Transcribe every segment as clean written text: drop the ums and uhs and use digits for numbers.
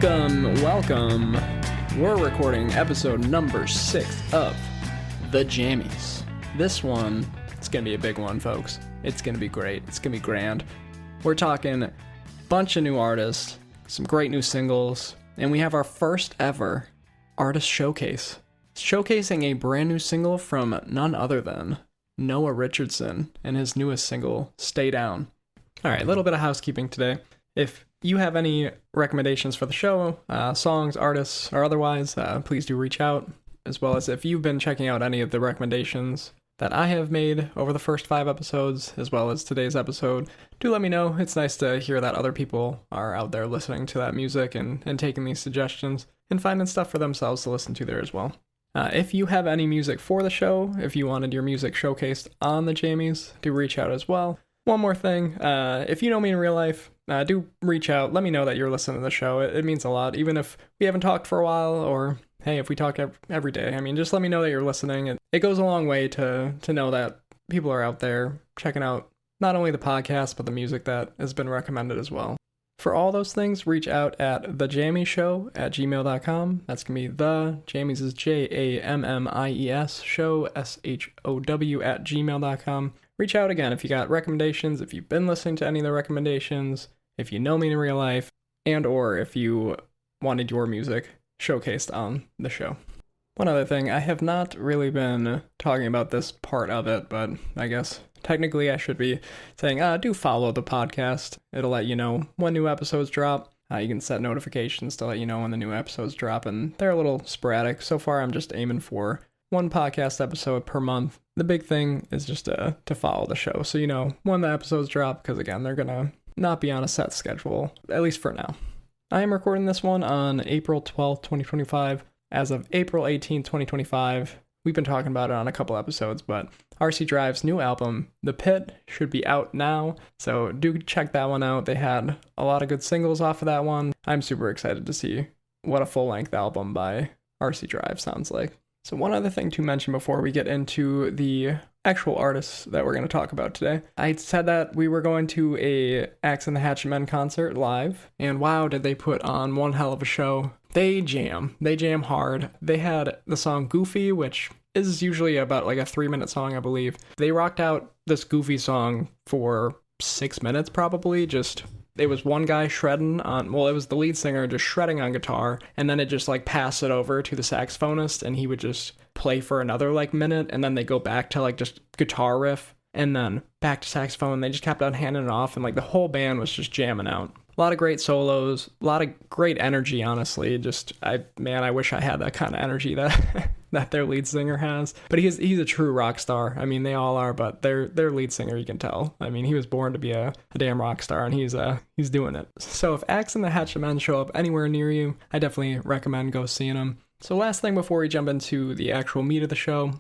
Welcome. We're recording episode number 6 of The Jammies. This one, it's going to be a big one, folks. It's going to be great. It's going to be grand. We're talking a bunch of new artists, some great new singles, and we have our first ever artist showcase. Showcasing a brand new single from none other than Noah Richardson and his newest single, Stay Down. All right, a little bit of housekeeping today. If you have any recommendations for the show, songs, artists, or otherwise, please do reach out. As well as if you've been checking out any of the recommendations that I have made over the first 5 episodes, as well as today's episode, do let me know. It's nice to hear that other people are out there listening to that music and taking these suggestions and finding stuff for themselves to listen to there as well. If you have any music for the show, if you wanted your music showcased on the Jammies, do reach out as well. One more thing, if you know me in real life, do reach out. Let me know that you're listening to the show. It means a lot, even if we haven't talked for a while, or hey, if we talk every day. I mean, just let me know that you're listening. It goes a long way to know that people are out there checking out not only the podcast, but the music that has been recommended as well. For all those things, reach out at thejammiesshow@gmail.com. That's going to be the Jammies is JAMMIES show SHOW@gmail.com. Reach out again if you got recommendations, if you've been listening to any of the recommendations, if you know me in real life, and or if you wanted your music showcased on the show. One other thing, I have not really been talking about this part of it, but I guess technically I should be saying, do follow the podcast. It'll let you know when new episodes drop. You can set notifications to let you know when the new episodes drop, and they're a little sporadic. So far, I'm just aiming for 1 podcast episode per month. The big thing is just to follow the show, so you know when the episodes drop, because again, they're gonna not be on a set schedule, at least for now. I am recording this one on April 12th, 2025. As of April 18th, 2025, we've been talking about it on a couple episodes, but Arcy Drive's new album, The Pit, should be out now, so do check that one out. They had a lot of good singles off of that one. I'm super excited to see what a full-length album by Arcy Drive sounds like. So one other thing to mention before we get into the actual artists that we're going to talk about today. I said that we were going to a Axe and the Hatchetmen concert live, and wow, did they put on one hell of a show. They jam hard. They had the song Goofy, which is usually about like a 3-minute song, I believe. They rocked out this Goofy song for 6 minutes probably, it was one guy shredding on, it was the lead singer just shredding on guitar, and then it just like passed it over to the saxophonist, and he would just play for another like minute, and then they go back to like just guitar riff, and then back to saxophone. They just kept on handing it off, and like the whole band was just jamming out. A lot of great solos, a lot of great energy, honestly. I wish I had that kind of energy that that their lead singer has. But he's a true rock star. I mean, they all are, but their lead singer, you can tell. I mean, he was born to be a damn rock star, and he's doing it. So if Axe and the Hatchetmen show up anywhere near you, I definitely recommend go seeing them. So last thing before we jump into the actual meat of the show,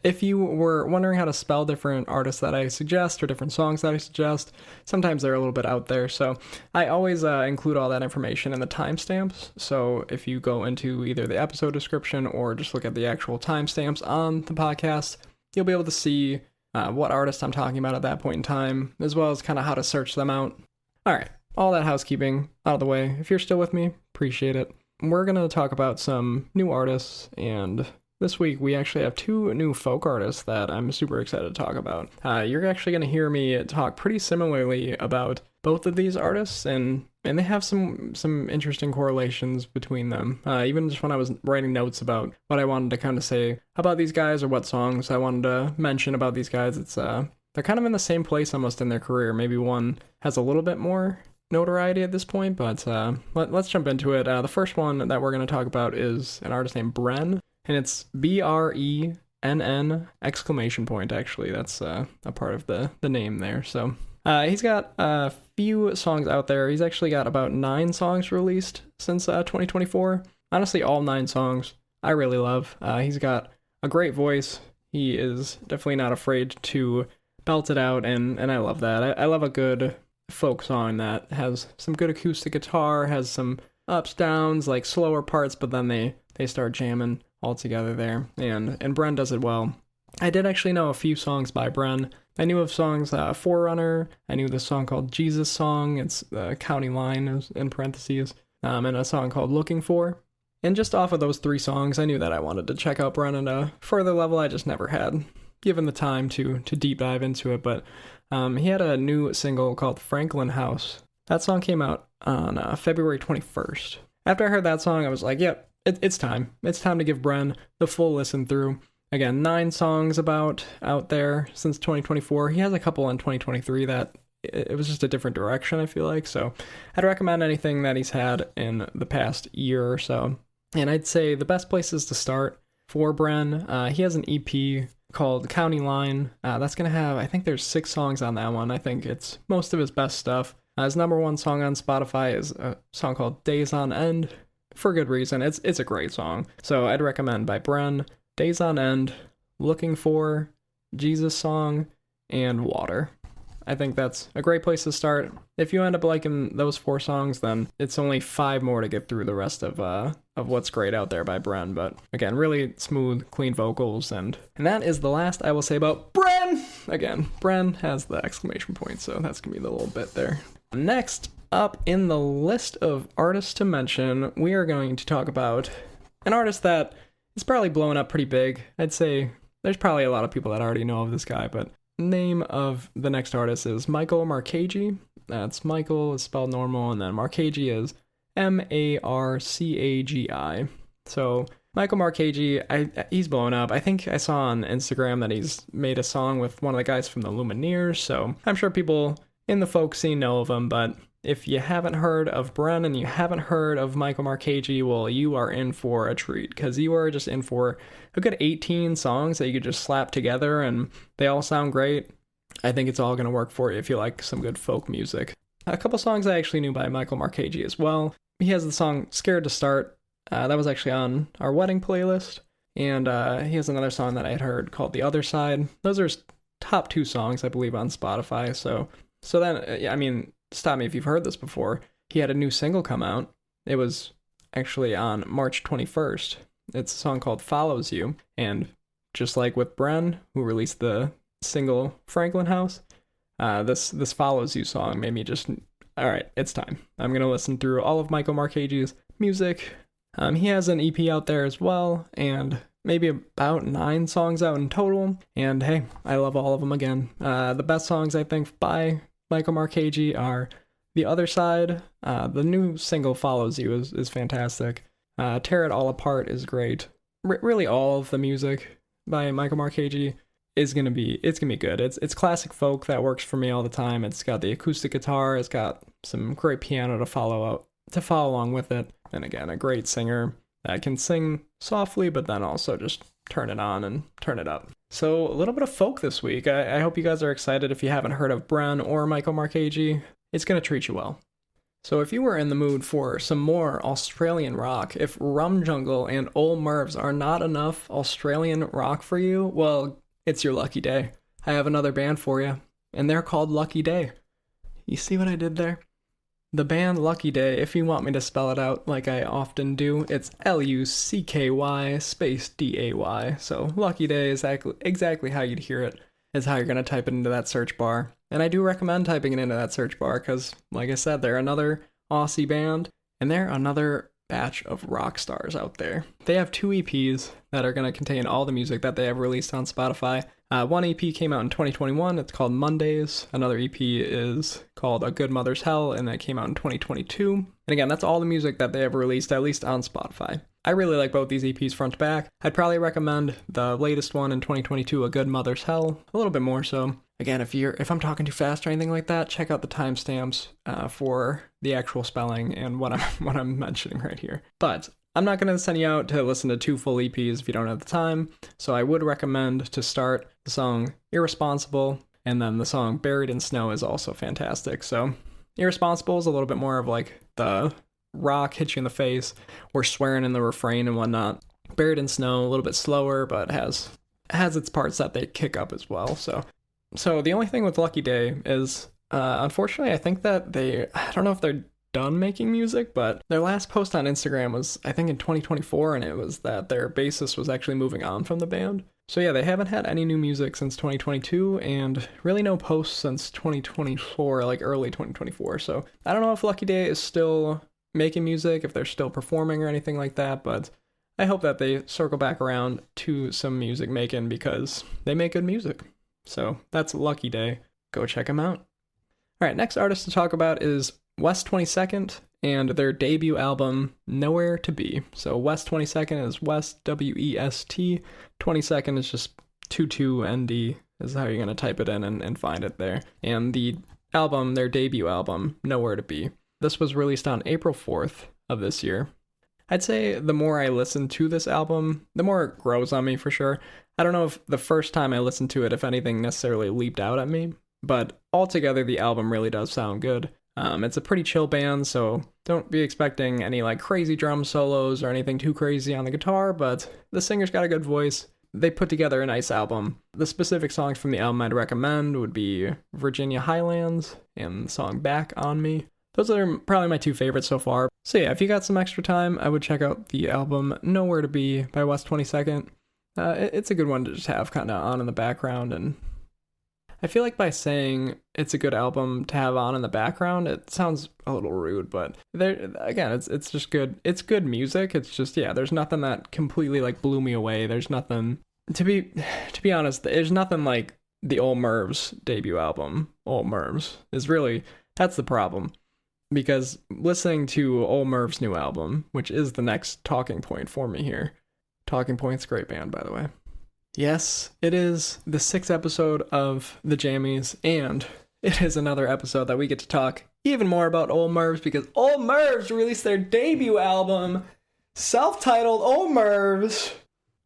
if you were wondering how to spell different artists that I suggest or different songs that I suggest, sometimes they're a little bit out there. So I always include all that information in the timestamps. So if you go into either the episode description or just look at the actual timestamps on the podcast, you'll be able to see what artist I'm talking about at that point in time, as well as kind of how to search them out. All right, all that housekeeping out of the way. If you're still with me, appreciate it. We're going to talk about some new artists, and this week, we actually have 2 new folk artists that I'm super excited to talk about. You're actually going to hear me talk pretty similarly about both of these artists, and they have some interesting correlations between them. Even just when I was writing notes about what I wanted to kind of say about these guys or what songs I wanted to mention about these guys, it's they're kind of in the same place almost in their career. Maybe one has a little bit more notoriety at this point, but let's jump into it. The first one that we're going to talk about is an artist named Brenn. And it's BRENN ! Actually, that's a part of the name there. So he's got a few songs out there. He's actually got about 9 songs released since 2024. Honestly, all 9 songs I really love. He's got a great voice. He is definitely not afraid to belt it out, and I love that. I love a good folk song that has some good acoustic guitar, has some ups, downs, like slower parts, but then they start jamming all together there, and Brenn does it well. I did actually know a few songs by Brenn. I knew of songs Forerunner. I knew this song called Jesus Song. It's County Line in parentheses. and a song called Looking For. And just off of those 3 songs, I knew that I wanted to check out Brenn at a further level. I just never had given the time to deep dive into it, but he had a new single called Franklin House. That song came out on February 21st. After I heard that song, I was like, yep, it's time. It's time to give Brenn the full listen through. Again, 9 songs out there since 2024. He has a couple in 2023 that it was just a different direction, I feel like. So I'd recommend anything that he's had in the past year or so. And I'd say the best places to start for Brenn, he has an EP called County Line. That's going to have, I think there's 6 songs on that one. I think it's most of his best stuff. His number 1 song on Spotify is a song called Days on End, for good reason. It's a great song. So I'd recommend by Brenn, Days on End, Looking For, Jesus Song, and Water. I think that's a great place to start. If you end up liking those 4 songs, then it's only 5 more to get through the rest of what's great out there by Brenn. But again, really smooth, clean vocals, and that is the last I will say about Brenn. Again, Brenn has the exclamation point, so that's gonna be the little bit there. Next up in the list of artists to mention, we are going to talk about an artist that is probably blowing up pretty big. I'd say there's probably a lot of people that already know of this guy, but name of the next artist is Michael Marcagi. That's Michael is spelled normal, and then Marcagi is Marcagi. So Michael Marcagi, he's blowing up. I think I saw on Instagram that he's made a song with one of the guys from the Lumineers, so I'm sure people in the folk scene know of him, but if you haven't heard of Brenn and you haven't heard of Michael Marcagi, well, you are in for a treat, because you are just in for a good 18 songs that you could just slap together, and they all sound great. I think it's all going to work for you if you like some good folk music. A couple songs I actually knew by Michael Marcagi as well. He has the song Scared to Start. That was actually on our wedding playlist, and he has another song that I had heard called The Other Side. Those are his top 2 songs, I believe, on Spotify, so then, I mean, stop me if you've heard this before. He had a new single come out. It was actually on March 21st. It's a song called Follows You. And just like with Brenn, who released the single Franklin House, this Follows You song made me just, all right, it's time. I'm going to listen through all of Michael Marcagi's music. He has an EP out there as well, and maybe about 9 songs out in total. And hey, I love all of them again. The best songs, I think, by Michael Marcagi are The Other Side. The new single Follows You is fantastic. Tear It All Apart is great. Really all of the music by Michael Marcagi is gonna be good. It's classic folk that works for me all the time. It's got the acoustic guitar, it's got some great piano to follow along with it. And again, a great singer that can sing softly, but then also just turn it on and turn it up. So a little bit of folk this week. I hope you guys are excited. If you haven't heard of Brenn or Michael Marcagi, it's going to treat you well. So if you were in the mood for some more Australian rock, if Rum Jungle and Old Mervs are not enough Australian rock for you, well, it's your lucky day. I have another band for you, and they're called Lucky Day. You see what I did there? The band Lucky Day, if you want me to spell it out like I often do, it's Lucky space Day. So Lucky Day is exactly how you'd hear it, is how you're going to type it into that search bar. And I do recommend typing it into that search bar because, like I said, they're another Aussie band, and they're another batch of rock stars out there. They have 2 EPs that are going to contain all the music that they have released on Spotify. One EP came out in 2021. It's called Mondays. Another EP is called A Good Mother's Hell, and that came out in 2022. And again, that's all the music that they have released, at least on Spotify. I really like both these EPs front to back. I'd probably recommend the latest one in 2022, A Good Mother's Hell, a little bit more so. Again, if I'm talking too fast or anything like that, check out the timestamps for the actual spelling and what I'm mentioning right here. But I'm not going to send you out to listen to 2 full EPs if you don't have the time, so I would recommend to start the song Irresponsible, and then the song Buried in Snow is also fantastic. So Irresponsible is a little bit more of like the rock hits you in the face, or swearing in the refrain and whatnot. Buried in Snow, a little bit slower, but has its parts that they kick up as well. So the only thing with Lucky Day is, unfortunately, I think that I don't know if they're done making music, but their last post on Instagram was, I think, in 2024, and it was that their bassist was actually moving on from the band. So yeah, they haven't had any new music since 2022, and really no posts since 2024, like early 2024. So I don't know if Lucky Day is still making music, if they're still performing or anything like that, but I hope that they circle back around to some music making because they make good music. So that's Lucky Day. Go check them out. All right, next artist to talk about is West 22nd and their debut album, Nowhere to Be. So West 22nd is West, W-E-S-T. 22nd is just 22ND is how you're going to type it in and find it there. And the album, their debut album, Nowhere to Be. This was released on April 4th of this year. I'd say the more I listen to this album, the more it grows on me for sure. I don't know if the first time I listened to it, if anything necessarily leaped out at me, but altogether the album really does sound good. It's a pretty chill band, so don't be expecting any like crazy drum solos or anything too crazy on the guitar, but the singer's got a good voice. They put together a nice album. The specific songs from the album I'd recommend would be Virginia Highlands and the song Back on Me. Those are probably my two favorites so far. So yeah, if you got some extra time, I would check out the album Nowhere to Be by West 22nd. It's a good one to just have kind of on in the background, and I feel like by saying it's a good album to have on in the background, it sounds a little rude, but there again, it's just good. It's good music. It's just, yeah, there's nothing that completely like blew me away. There's nothing to be honest, there's nothing like the old Mervs debut album. Old Mervs is really, that's the problem. Because listening to old Mervs' new album, which is the next talking point for me here. Talking Point's a great band, by the way. Yes, it is the 6th episode of The Jammies, and it is another episode that we get to talk even more about Old Mervs, because Old Mervs released their debut album, self-titled Old Mervs.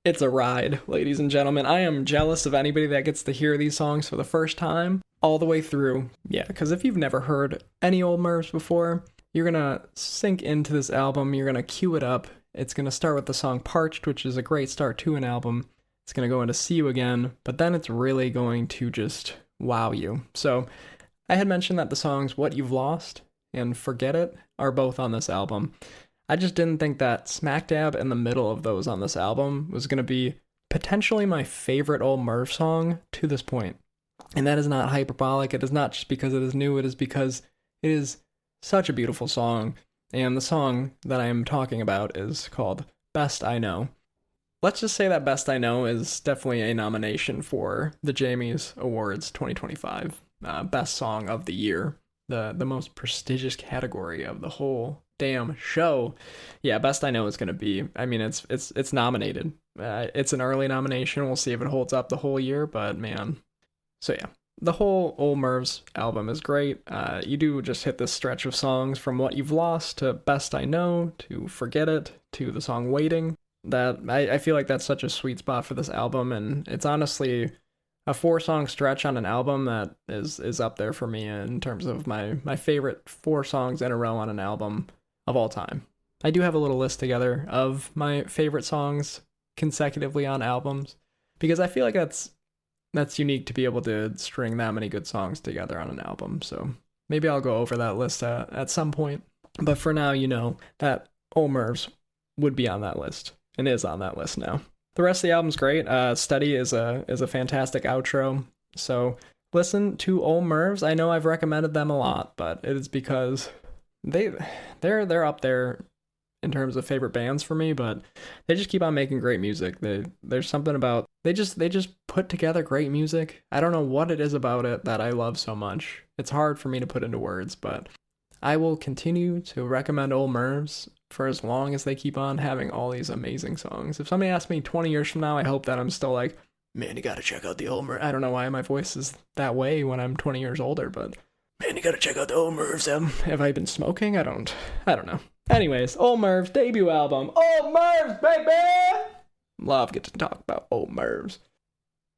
It's a ride, ladies and gentlemen. I am jealous of anybody that gets to hear these songs for the first time, all the way through. Yeah, because if you've never heard any Old Mervs before, you're going to sink into this album, you're going to cue it up. It's going to start with the song Parched, which is a great start to an album. It's going to go into See You Again, but then it's really going to just wow you. So I had mentioned that the songs What You've Lost and Forget It are both on this album. I just didn't think that smack dab in the middle of those on this album was going to be potentially my favorite Old Merv song to this point. And that is not hyperbolic. It is not just because it is new. It is because it is such a beautiful song. And the song that I am talking about is called Best I Know. Let's just say that Best I Know is definitely a nomination for the Jammies Awards 2025. Best Song of the Year. The most prestigious category of the whole damn show. Yeah, Best I Know is going to be, I mean, it's nominated. It's an early nomination. We'll see if it holds up the whole year, but man. So yeah, the whole Old Mervs album is great. You do just hit this stretch of songs from What You've Lost to Best I Know to Forget It to the song Waiting. That I feel like that's such a sweet spot for this album, and it's honestly a 4-song stretch on an album that is up there for me in terms of my favorite 4 songs in a row on an album of all time. I do have a little list together of my favorite songs consecutively on albums, because I feel like that's unique to be able to string that many good songs together on an album. So maybe I'll go over that list at some point. But for now, you know that Old Mervs would be on that list. And is on that list now. The rest of the album's great. Steady is a fantastic outro. So listen to Old Mervs. I know I've recommended them a lot, but it is because they're up there in terms of favorite bands for me, but they just keep on making great music. There's something about they just put together great music. I don't know what it is about it that I love so much. It's hard for me to put into words, but I will continue to recommend Old Mervs for as long as they keep on having all these amazing songs. If somebody asks me 20 years from now, I hope that I'm still like, man, you gotta check out the Old Mervs. I don't know why my voice is that way when I'm 20 years older, but man, you gotta check out the Old Mervs. Have I been smoking? I don't know. Anyways, Old Mervs debut album. Old Mervs, baby! Love getting to talk about Old Mervs.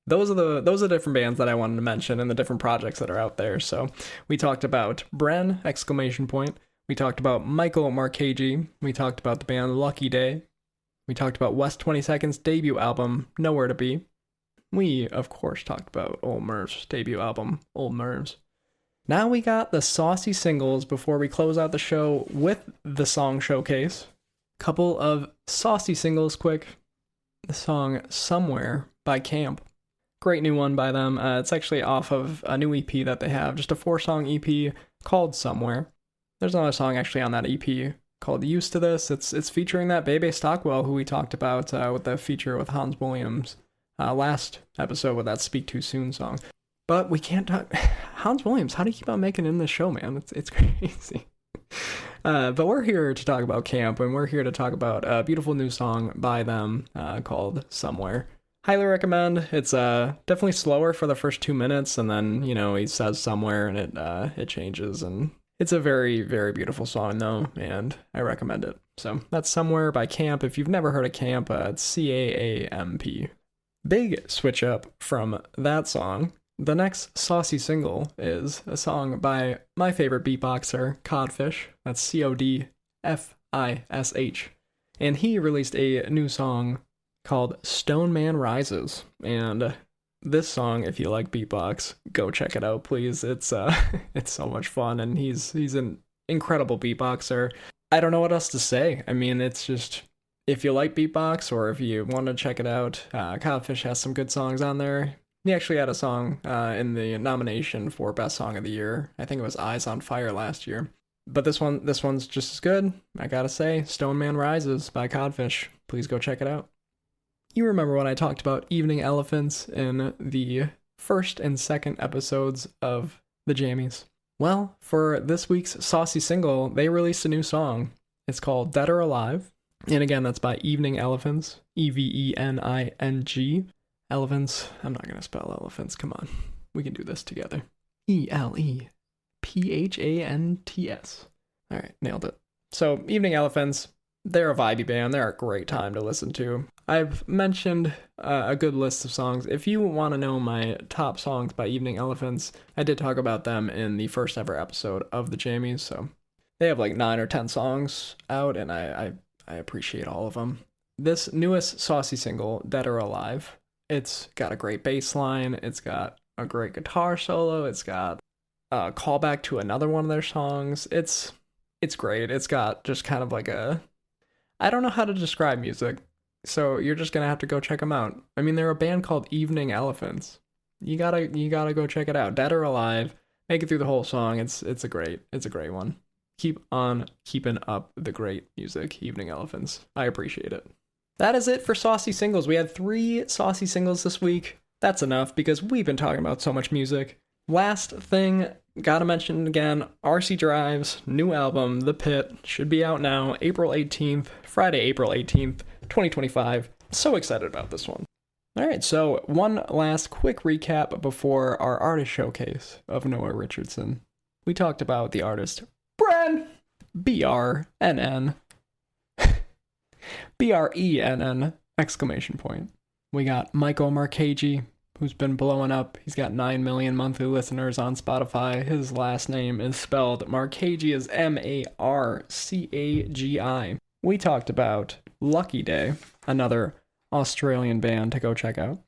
Those are the different bands that I wanted to mention and the different projects that are out there. So we talked about Brenn, ! We talked about Michael Marcagi. We talked about the band Lucky Day. We talked about West 22nd's debut album, Nowhere to Be. We, of course, talked about Old Mervs' debut album, Old Mervs. Now we got the saucy singles before we close out the show with the song showcase. Couple of saucy singles quick. The song Somewhere by Camp. Great new one by them. It's actually off of a new EP that they have, just a 4-song EP called Somewhere. There's another song actually on that EP called Used to This. It's featuring that Bebe Stockwell, who we talked about with the feature with Hans Williams last episode with that Speak Too Soon song. But we can't talk... Hans Williams, how do you keep on making it in this show, man? It's crazy. But we're here to talk about Camp, and we're here to talk about a beautiful new song by them called Somewhere. Highly recommend. It's definitely slower for the first 2 minutes, and then, he says somewhere, and it changes, and it's a very, very beautiful song, though, and I recommend it. So that's Somewhere by Camp. If you've never heard of Camp, it's CAAMP. Big switch up from that song. The next saucy single is a song by my favorite beatboxer, Codfish. That's CODFISH. And he released a new song called Stone Man Rises. And this song, if you like beatbox, go check it out, please. It's it's so much fun, and he's an incredible beatboxer. I don't know what else to say. I mean, it's just, if you like beatbox or if you want to check it out, Codfish has some good songs on there. He actually had a song in the nomination for Best Song of the Year. I think it was Eyes on Fire last year. But this one's just as good, I gotta say. Stone Man Rises by Codfish. Please go check it out. You remember when I talked about Evening Elephants in the first and second episodes of The Jammies? Well, for this week's saucy single, they released a new song. It's called Dead or Alive. And again, that's by Evening Elephants. EVENING. Elephants. I'm not going to spell elephants. Come on. We can do this together. ELEPHANTS. All right, nailed it. So, Evening Elephants, they're a vibey band. They're a great time to listen to. I've mentioned a good list of songs. If you want to know my top songs by Evening Elephants, I did talk about them in the first ever episode of The Jammies. So, they have like 9 or 10 songs out, and I appreciate all of them. This newest saucy single, Dead or Alive, it's got a great bass line, it's got a great guitar solo, it's got a callback to another one of their songs. It's great. It's got just kind of like I don't know how to describe music, so you're just gonna have to go check them out. I mean, they're a band called Evening Elephants. You gotta go check it out. Dead or Alive, make it through the whole song. It's a great one. Keep on keeping up the great music, Evening Elephants. I appreciate it. That is it for saucy singles. We had 3 saucy singles this week. That's enough because we've been talking about so much music. Last thing, gotta mention again, Arcy Drive's new album, The Pit, should be out now, Friday, April 18th, 2025. So excited about this one. Alright, so one last quick recap before our artist showcase of Noah Richardson. We talked about the artist Brenn, BRNN. BRENN, exclamation point. We got Michael Marcagi, who's been blowing up. He's got 9 million monthly listeners on Spotify. His last name is spelled Marcagi is Marcagi. We talked about Lucky Day, another Australian band to go check out.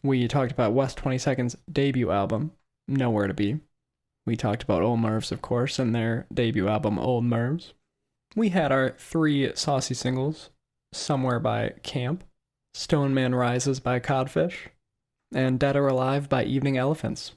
We talked about West 22nd's debut album, Nowhere to Be. We talked about Old Mervs, of course, and their debut album, Old Mervs. We had our 3 saucy singles, Somewhere by Camp, Stone Man Rises by Codfish, and Dead or Alive by Evening Elephants.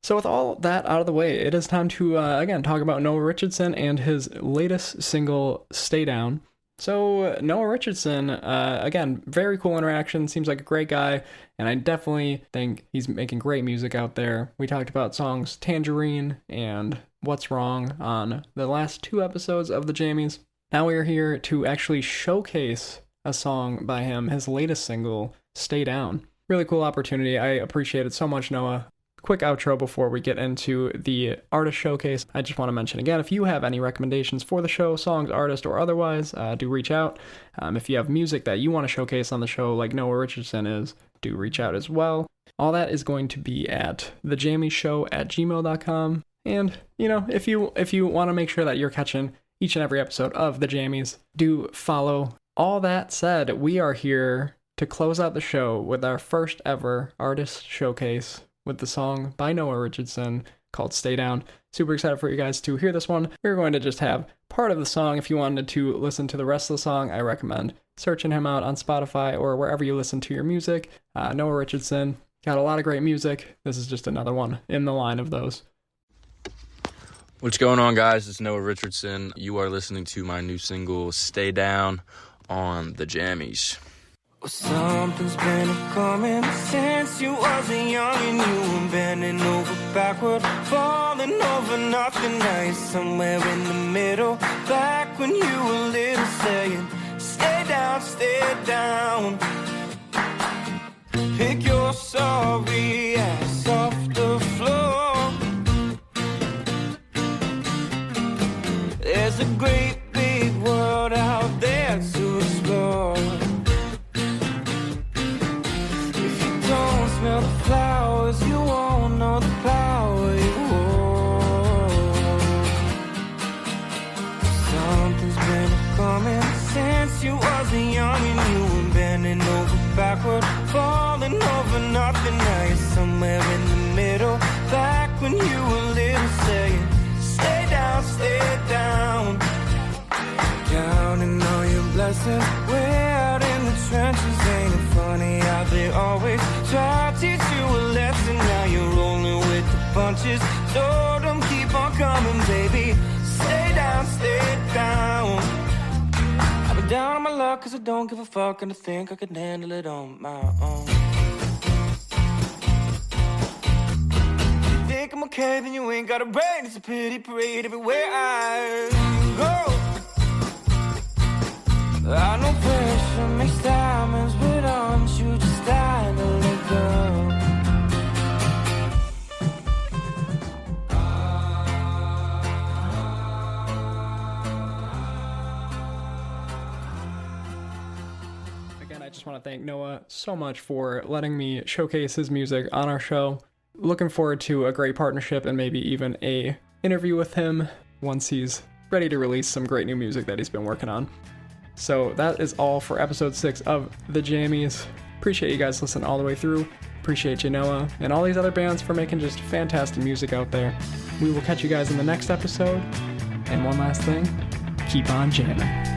So with all that out of the way, it is time to, again, talk about Noah Richardson and his latest single, Stay Down. So Noah Richardson, again, very cool interaction, seems like a great guy, and I definitely think he's making great music out there. We talked about songs Tangerine and What's Wrong on the last 2 episodes of The Jammies. Now we are here to actually showcase a song by him, his latest single, Stay Down. Really cool opportunity. I appreciate it so much, Noah. Quick outro before we get into the artist showcase. I just want to mention again, if you have any recommendations for the show, songs, artist, or otherwise, do reach out. If you have music that you want to showcase on the show, like Noah Richardson is, do reach out as well. All that is going to be at thejammiesshow@gmail.com. And, if you want to make sure that you're catching each and every episode of The Jammies, do follow. All that said, we are here to close out the show with our first ever artist showcase with the song by Noah Richardson called Stay Down. Super excited for you guys to hear this one. We're going to just have part of the song. If you wanted to listen to the rest of the song, I recommend searching him out on Spotify or wherever you listen to your music. Noah Richardson, got a lot of great music. This is just another one in the line of those. What's going on, guys? It's Noah Richardson. You are listening to my new single, Stay Down, on the Jammies. Well, something's been coming since you was a young and you were bending over backward, falling over nothing. Now you're somewhere in the middle, back when you were little, saying, stay down. Pick your sorry ass off the floor. There's a great big world out there to explore. If you don't smell the flowers, you won't know the power you hold. Something's been coming since you was a young and you were bending over backward, falling over nothing. Now you're somewhere in the middle, back when you were little, saying, stay down. Counting all your blessings, way out in the trenches. Ain't it funny how they always try to teach you a lesson? Now you're rolling with the punches, so don't keep on coming, baby. Stay down. I've been down on my luck cause I don't give a fuck, and I think I could handle it on my own. Think I'm okay, then you ain't got a brain. It's a pity parade everywhere I go. I know pressure makes diamonds, but aren't you just dying to let go? Again, I just want to thank Noah so much for letting me showcase his music on our show. Looking forward to a great partnership and maybe even a interview with him once he's ready to release some great new music that he's been working on. So that is all for episode 6 of The Jammies. Appreciate you guys listening all the way through. Appreciate you, Noah, and all these other bands for making just fantastic music out there. We will catch you guys in the next episode. And one last thing, keep on jamming.